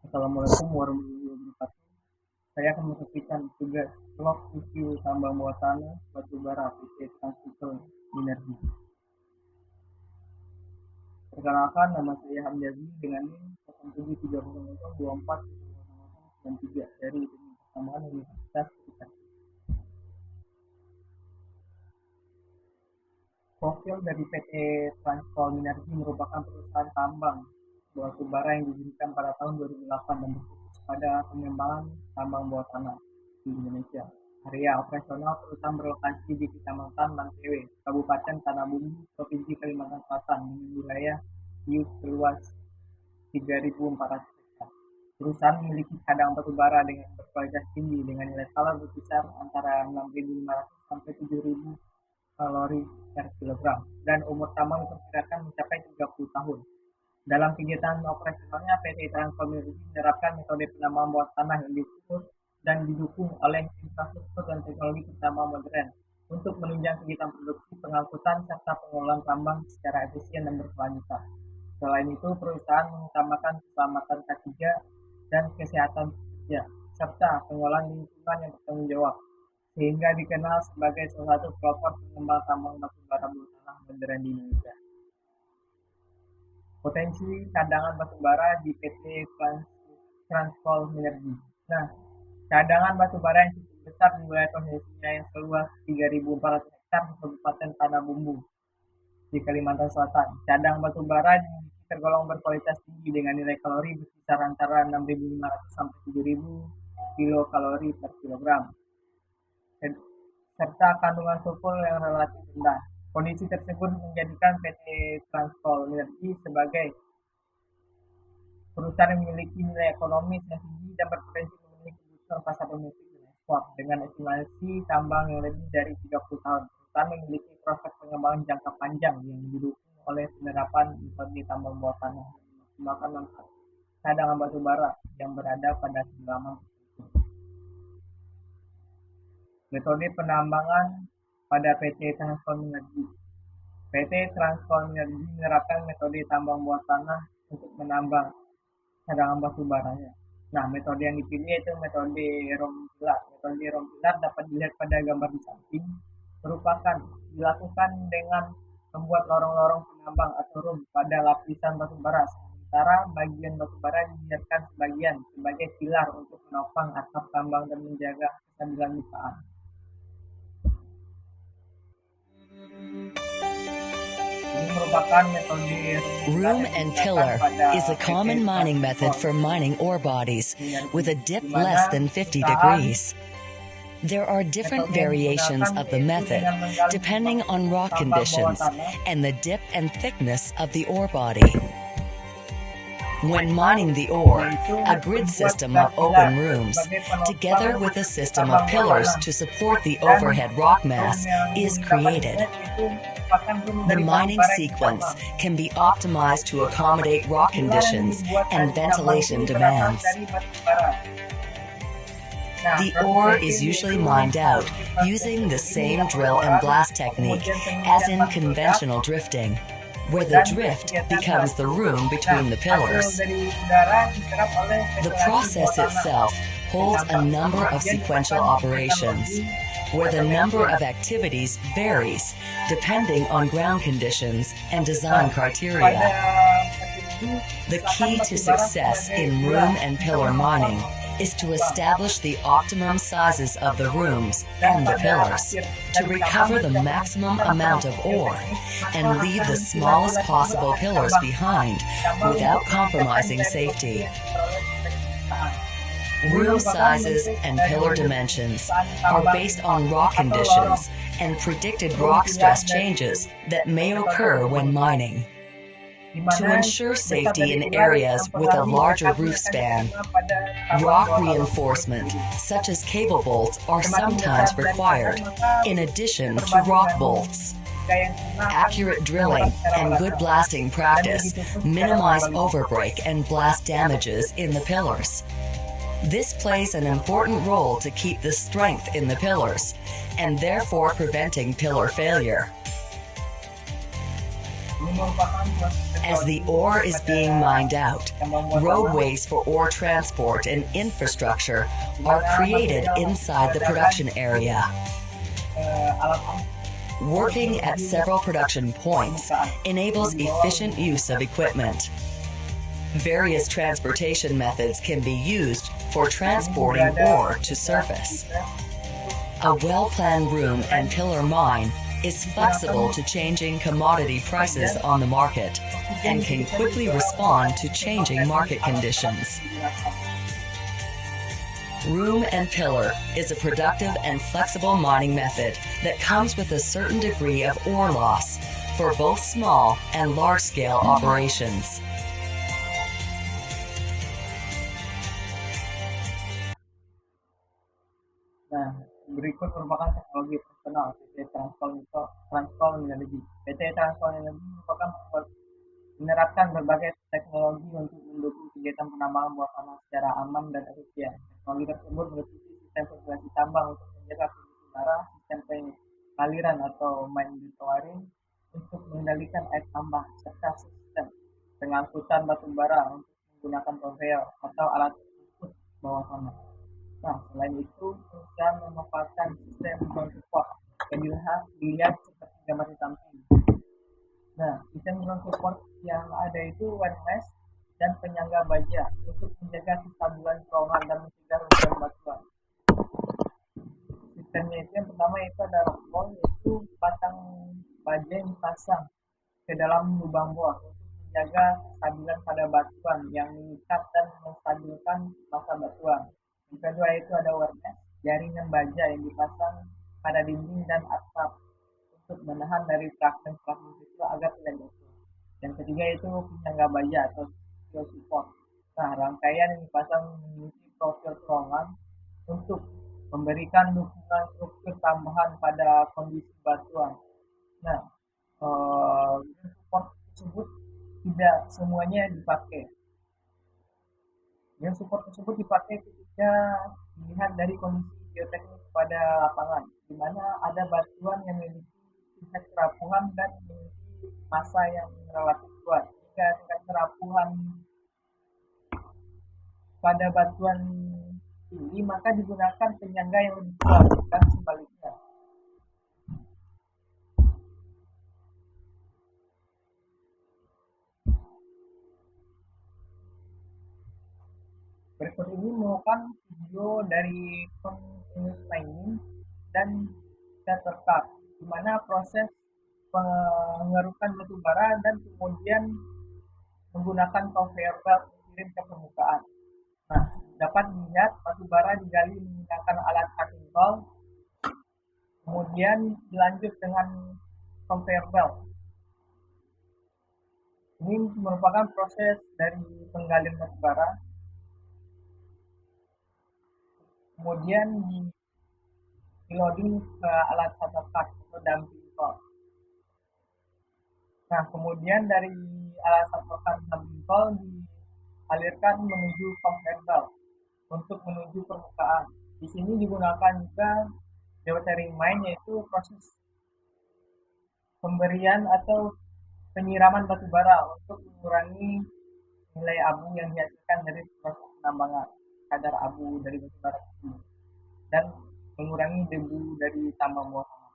Assalamualaikum warahmatullahi wabarakatuh. Saya akan menyampaikan tugas log review tambang bawah tanah batu bara PT Transmission Minergi. Perkenalkan, nama saya Hamdazi dengan NIM 0730240093 dari Teknik Pertambangan Universitas Trisakti. Profil dari PT Transmission Minergi merupakan perusahaan tambang batu bara yang didirikan pada tahun 2008 dan berfokus pada pengembangan tambang bawah tanah di Indonesia. Area operasional perusahaan berlokasi di Kecamatan Lantewe, Kabupaten Tanah Bumbu, Provinsi Kalimantan Selatan dengan wilayah Hiuk seluas 3.400 hektar. Perusahaan memiliki cadangan batu bara dengan berkualitas tinggi dengan nilai skala berkisar antara 6.500 sampai 7.000 kalori per kilogram dan umur tambang diperkirakan mencapai 30 tahun. Dalam kegiatan operasionalnya, PT Transformasi menerapkan metode penambangan bawah tanah yang diukur dan didukung oleh infrastruktur dan teknologi penambangan modern untuk menunjang kegiatan produksi, pengangkutan, serta pengelolaan tambang secara efisien dan berkelanjutan. Selain itu, perusahaan mengutamakan keselamatan K3 dan kesehatan kerja, serta pengelolaan lingkungan yang bertanggung jawab, sehingga dikenal sebagai salah satu pelopor pengembang tambang batu bara bawah tanah modern di Indonesia. Potensi cadangan batubara di PT Transcol Minergi. Nah, cadangan batubara yang cukup besar di wilayah konsesinya yang seluas 3.400 hektar di Kabupaten Tanah Bumbu di Kalimantan Selatan. Cadangan batubara tergolong berkualitas tinggi dengan nilai kalori berkisar antara 6.500 sampai 7.000 kilokalori per kilogram, serta kandungan sulfur yang relatif rendah. Kondisi tersebut menjadikan PT Transcol Minergi sebagai perusahaan yang memiliki nilai ekonomis yang tinggi dan berpotensi memenuhi kebutuhan pasar domestik dan ekspor. Dengan estimasi tambang yang lebih dari 30 tahun, perusahaan memiliki prospek pengembangan jangka panjang yang didukung oleh penerapan metode tambang bawah tanah yang memaksimalkan manfaat cadangan batu bara yang berada pada kedalaman tertentu. Metode penambangan pada PT Transform Energi. PT Transform Energi menerapkan metode tambang bawah tanah untuk menambang cadangan batu baranya. Nah, metode yang dipilih yaitu metode rompilar. Metode rompilar dapat dilihat pada gambar di samping, merupakan dilakukan dengan membuat lorong-lorong penambang atau room pada lapisan batu bara, sementara bagian batu bara dibiarkan sebagian sebagai pilar untuk menopang atap tambang dan menjaga kestabilan lipaan. Room and pillar is a common mining method for mining ore bodies with a dip less than 50 degrees. There are different variations of the method depending on rock conditions and the dip and thickness of the ore body. When mining the ore, a grid system of open rooms, together with a system of pillars to support the overhead rock mass, is created. The mining sequence can be optimized to accommodate rock conditions and ventilation demands. The ore is usually mined out using the same drill and blast technique as in conventional drifting, where the drift becomes the room between the pillars. The process itself holds a number of sequential operations, where the number of activities varies depending on ground conditions and design criteria. The key to success in room and pillar mining is to establish the optimum sizes of the rooms and the pillars to recover the maximum amount of ore and leave the smallest possible pillars behind without compromising safety. Room sizes and pillar dimensions are based on rock conditions and predicted rock stress changes that may occur when mining. To ensure safety in areas with a larger roof span, rock reinforcement, such as cable bolts, are sometimes required, in addition to rock bolts. Accurate drilling and good blasting practice minimize overbreak and blast damages in the pillars. This plays an important role to keep the strength in the pillars, and therefore preventing pillar failure. As the ore is being mined out, roadways for ore transport and infrastructure are created inside the production area. Working at several production points enables efficient use of equipment. Various transportation methods can be used for transporting ore to surface. A well-planned room and pillar mine is flexible to changing commodity prices on the market and can quickly respond to changing market conditions. Room and pillar is a productive and flexible mining method that comes with a certain degree of ore loss for both small and large-scale operations. Nah, berikut merupakan teknologi operasional PT Transpol Energy. PT Transpol Energy menerapkan berbagai teknologi untuk mendukung kegiatan penambangan bawah tanah secara aman dan efisien. Teknologi tersebut meliputi sistem sirkulasi tambang untuk menjaga kondisi bara, sistem pengaliran atau mine dewatering untuk mengendalikan air tambah, serta sistem pengangkutan batu bara untuk menggunakan konveyor atau alat angkut bawah tanah. Nah, selain itu, perusahaan memanfaatkan sistem ground support yang dilihat seperti gambar di samping. Nah, sistem ground support yang ada itu windlass dan penyangga baja untuk menjaga kestabilan terowongan dan mencegah runtuhan batuan. Sistemnya itu yang pertama itu ada rock wall, yaitu batang baja yang dipasang ke dalam lubang bor untuk menjaga kestabilan pada batuan yang mengikat dan menstabilkan massa batuan. Yang kedua itu ada windlass, jaringan baja yang dipasang pada dinding dan atap untuk menahan dari fragmen-fragmen kecil agar tidak jatuh. Yang ketiga itu penyangga baja atau steel support. Nah, rangkaian yang dipasang mengisi profil terowongan untuk memberikan dukungan struktur tambahan pada kondisi batuan. Nah, support tersebut tidak semuanya dipakai. Yang support tersebut dipakai ketika dilihat dari kondisi geoteknik pada lapangan, di mana ada batuan yang memiliki tingkat kerapuhan dan memiliki massa yang relatif kuat. Jika tingkat kerapuhan pada batuan tinggi, maka digunakan penyangga yang lebih kuat dan sebaliknya. Berikut ini merupakan video dari continuous mining dan scatter card, di mana proses pengerukan batu bara dan kemudian menggunakan conveyor belt dikirim ke permukaan. Nah, dapat dilihat batu bara digali menggunakan alat cutting tool, kemudian dilanjut dengan conveyor belt. Ini merupakan proses dari penggalian batu bara, kemudian di loading ke alat scatter card atau dumping tool. Nah, kemudian dari alat scatter card dumping tool dialirkan menuju conveyor belt untuk menuju permukaan. Di sini digunakan juga dewatering mine, yaitu proses pemberian atau penyiraman batu bara untuk mengurangi nilai abu yang dihasilkan dari proses penambangan, kadar abu dari batu bara tersebut, dan mengurangi debu dari tambang bawah tanah.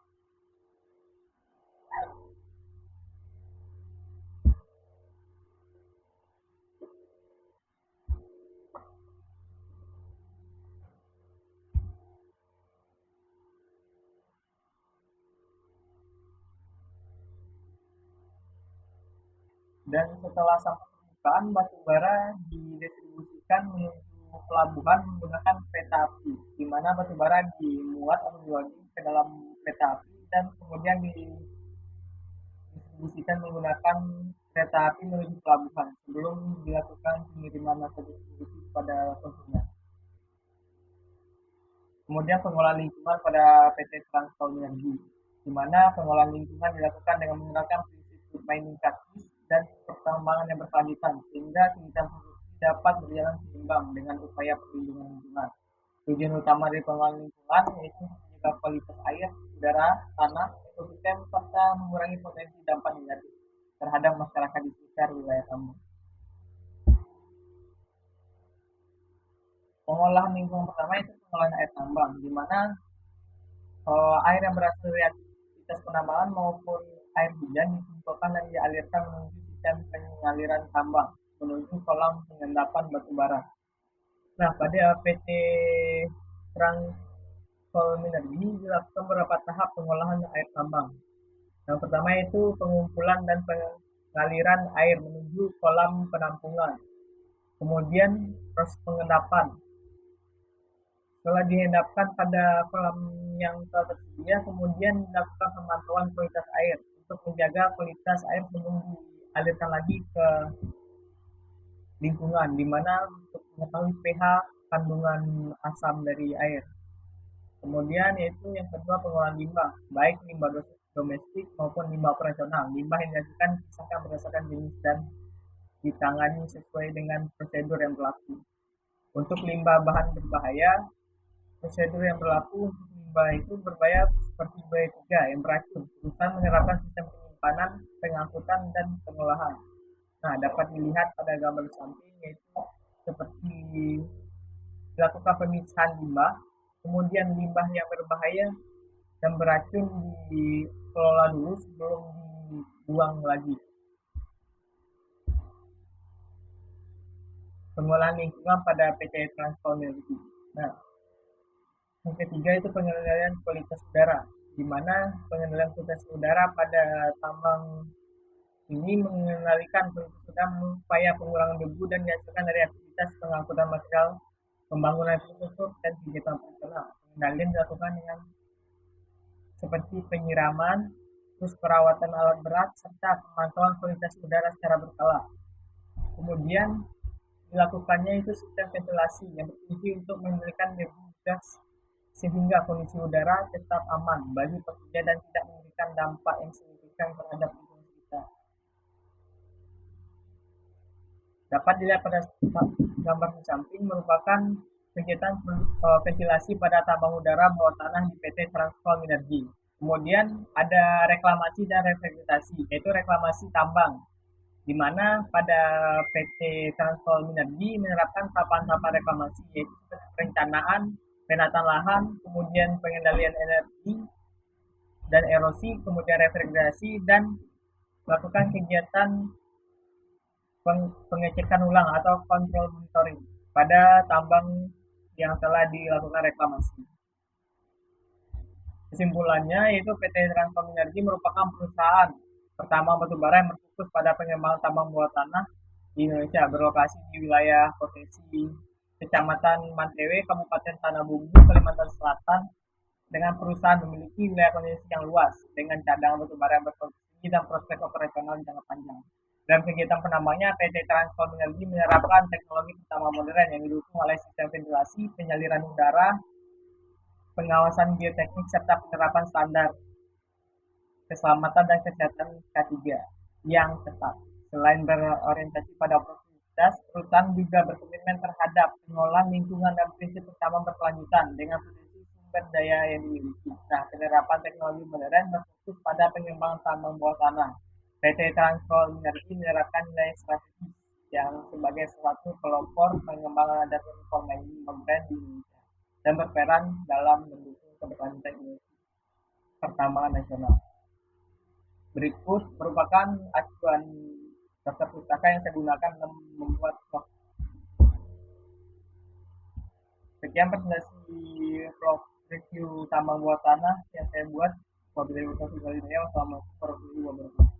Dan setelah sampai permukaan, batu bara didistribusikan menuju pelabuhan menggunakan kereta api, di mana batu bara dimuat atau diloading ke dalam kereta api dan kemudian didistribusikan menggunakan kereta api menuju pelabuhan sebelum dilakukan pengiriman atau distribusi kepada konsumen. Kemudian pengolahan lingkungan pada PT Transpol Energy, di mana pengolahan lingkungan dilakukan dengan menerapkan prinsip good mining practice dan pertambangan yang berkelanjutan, sehingga kegiatan produksi dapat berjalan seimbang dengan upaya perlindungan lingkungan. Tujuan utama dari pengolahan lingkungan yaitu menjaga kualitas air, udara, tanah, ekosistem, serta mengurangi potensi dampak negatif terhadap masyarakat di sekitar. sekitar wilayah tambang. Pengolahan lingkungan pertama itu pengolahan air tambang, di mana air yang berasal dari aktivitas penambangan maupun air hujan dikumpulkan dan dialirkan menuju sistem pengaliran tambang menuju kolam pengendapan batu bara. Nah, pada PT Transcol Minergi dilakukan beberapa tahap pengolahan air tambang. Yang pertama itu pengumpulan dan pengaliran air menuju kolam penampungan. Kemudian proses pengendapan. Setelah dihendapkan pada kolam yang telah tersedia, kemudian dilakukan pemantauan kualitas air untuk menjaga kualitas air sebelum dialirkan lagi ke lingkungan, di mana untuk mengetahui pH kandungan asam dari air. Kemudian yaitu yang kedua pengolahan limbah, baik limbah domestik maupun limbah operasional. Limbah yang dihasilkan disahkan berdasarkan jenis dan ditangani sesuai dengan prosedur yang berlaku. Untuk limbah bahan berbahaya, prosedur yang berlaku untuk limbah itu berbahaya seperti B3 yang beracun, perusahaan menerapkan sistem penyimpanan, pengangkutan, dan pengolahan. Nah, dapat dilihat pada gambar samping yaitu seperti dilakukan pemisahan limbah, kemudian limbah yang berbahaya dan beracun dikelola dulu sebelum dibuang lagi. Pengolahan lingkungan pada PT Transcol Minergi. Nah, yang ketiga itu pengendalian kualitas udara, di mana pengendalian kualitas udara pada tambang ini mengendalikan kualitas udara upaya pengurangan debu dan dihasilkan dari aktivitas pengangkutan material, pembangunan infrastruktur dan kegiatan operasional. Pengendalian dilakukan dengan seperti penyiraman, terus perawatan alat berat, serta pemantauan kualitas udara secara berkala. Kemudian dilakukannya itu sistem ventilasi yang berfungsi untuk mengendalikan debu gas sehingga kondisi udara tetap aman bagi pekerja dan tidak memberikan dampak yang signifikan terhadap lingkungan sekitar. Dapat dilihat pada gambar di samping merupakan kegiatan ventilasi pada tambang udara bawah tanah di PT Transcol Minergi. Kemudian ada reklamasi dan revitalisasi, yaitu reklamasi tambang, di mana pada PT Transcol Minergi menerapkan tahapan-tahapan reklamasi, yaitu perencanaan, penataan lahan, kemudian pengendalian energi dan erosi, kemudian revitalisasi, dan melakukan kegiatan pengecekan ulang atau kontrol monitoring pada tambang yang telah dilakukan reklamasi. Kesimpulannya yaitu PT Transcol Minergi merupakan perusahaan pertama batubara yang berfokus pada pengembangan tambang bawah tanah di Indonesia, berlokasi di wilayah Kotesi, Kecamatan Mantewe, Kabupaten Tanah Bumbu, Kalimantan Selatan, dengan perusahaan memiliki wilayah kondisi yang luas dengan cadangan batubara yang berproduksi dan prospek operasional jangka panjang. Dalam kegiatan penambangnya, PT Transcol Minergi menerapkan teknologi pertama modern yang didukung oleh sistem ventilasi, penyaliran udara, pengawasan bioteknik, serta penerapan standar keselamatan dan kesehatan K3 yang ketat. Selain berorientasi pada produktivitas, perusahaan juga berkomitmen terhadap pengolahan lingkungan dan prinsip utama berkelanjutan dengan potensi sumber daya yang dimiliki. Nah, penerapan teknologi modern berfokus pada pengembangan tambang bawah tanah. PT Transcol Minergi menerapkan nilai strategis yang sebagai suatu pelopor pengembangan dan informasi modern di Indonesia dan berperan dalam mendukung keberlanjutan industri pertambangan nasional. Berikut merupakan acuan daftar pustaka yang saya gunakan dalam membuat vlog. Sekian presentasi vlog review tambang bawah tanah yang saya buat. Wabillahi taufiq wal hidayah. Wassalamualaikum warahmatullahi wabarakatuh.